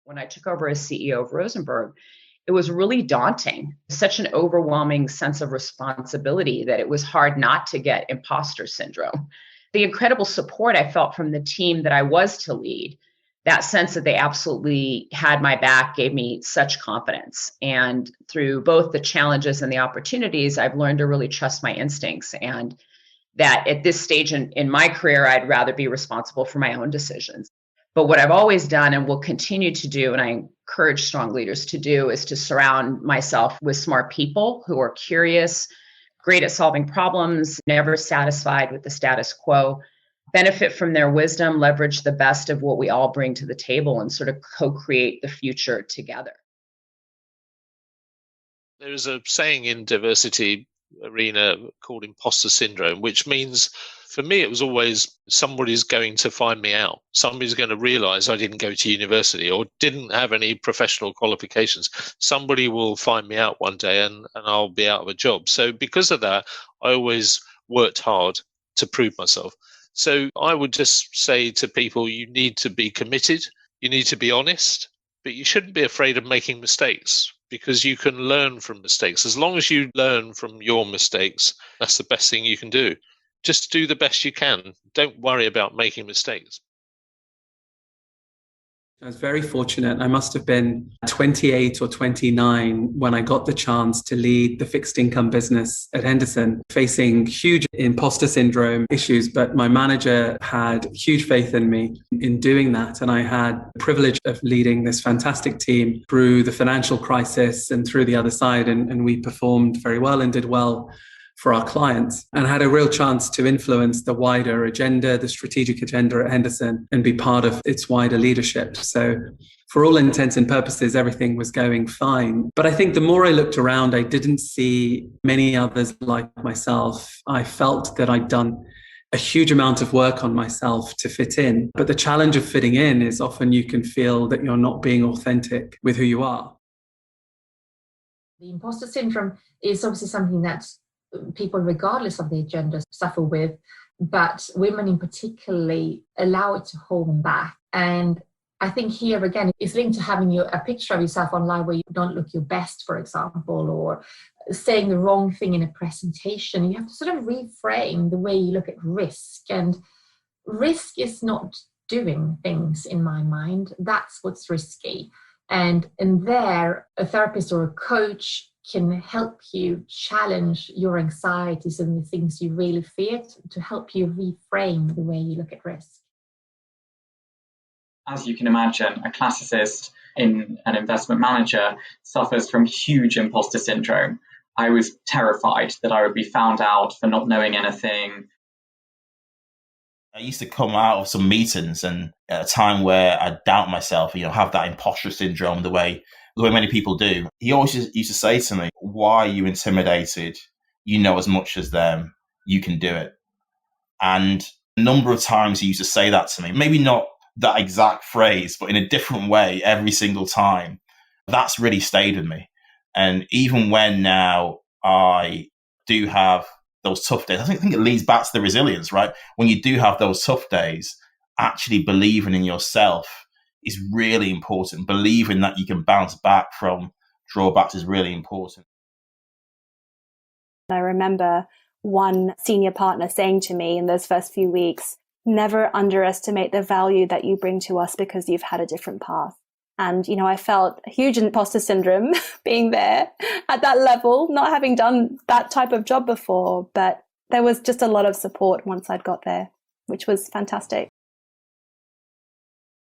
When I took over as CEO of Rosenberg, it was really daunting, such an overwhelming sense of responsibility that it was hard not to get imposter syndrome. The incredible support I felt from the team that I was to lead, that sense that they absolutely had my back gave me such confidence. And through both the challenges and the opportunities, I've learned to really trust my instincts, and that at this stage in my career, I'd rather be responsible for my own decisions. But what I've always done and will continue to do, and I encourage strong leaders to do, is to surround myself with smart people who are curious, great at solving problems, never satisfied with the status quo, benefit from their wisdom, leverage the best of what we all bring to the table, and sort of co-create the future together. There's a saying in diversity arena called imposter syndrome, which means for me, it was always somebody's going to find me out. Somebody's going to realize I didn't go to university or didn't have any professional qualifications. Somebody will find me out one day and I'll be out of a job. So because of that, I always worked hard to prove myself. So I would just say to people, you need to be committed. You need to be honest, but you shouldn't be afraid of making mistakes, because you can learn from mistakes. As long as you learn from your mistakes, that's the best thing you can do. Just do the best you can. Don't worry about making mistakes. I was very fortunate. I must have been 28 or 29 when I got the chance to lead the fixed income business at Henderson, facing huge imposter syndrome issues. But my manager had huge faith in me in doing that. And I had the privilege of leading this fantastic team through the financial crisis and through the other side. And we performed very well and did well for our clients, and had a real chance to influence the wider agenda, the strategic agenda at Henderson, and be part of its wider leadership. So for all intents and purposes, everything was going fine. But I think the more I looked around, I didn't see many others like myself. I felt that I'd done a huge amount of work on myself to fit in. But the challenge of fitting in is often you can feel that you're not being authentic with who you are. The imposter syndrome is obviously something that's people, regardless of their gender, suffer with, but women in particularly allow it to hold them back. And I think here again, it's linked to having a picture of yourself online where you don't look your best, for example, or saying the wrong thing in a presentation. You have to sort of reframe the way you look at risk. And risk is not doing things, in my mind. That's what's risky. And in there, a therapist or a coach can help you challenge your anxieties and the things you really fear to help you reframe the way you look at risk. As you can imagine, a classicist in an investment manager suffers from huge imposter syndrome. I was terrified that I would be found out for not knowing anything. I used to come out of some meetings and at a time where I doubt myself, have that imposter syndrome the way many people do. He always used to say to me, why are you intimidated? You know as much as them. You can do it. And a number of times he used to say that to me. Maybe not that exact phrase, but in a different way every single time. That's really stayed with me. And even when now I do have those tough days, I think it leads back to the resilience, right? When you do have those tough days, actually believing in yourself is really important. Believing that you can bounce back from drawbacks is really important. I remember one senior partner saying to me in those first few weeks, never underestimate the value that you bring to us because you've had a different path. And, I felt a huge imposter syndrome being there at that level, not having done that type of job before. But there was just a lot of support once I'd got there, which was fantastic.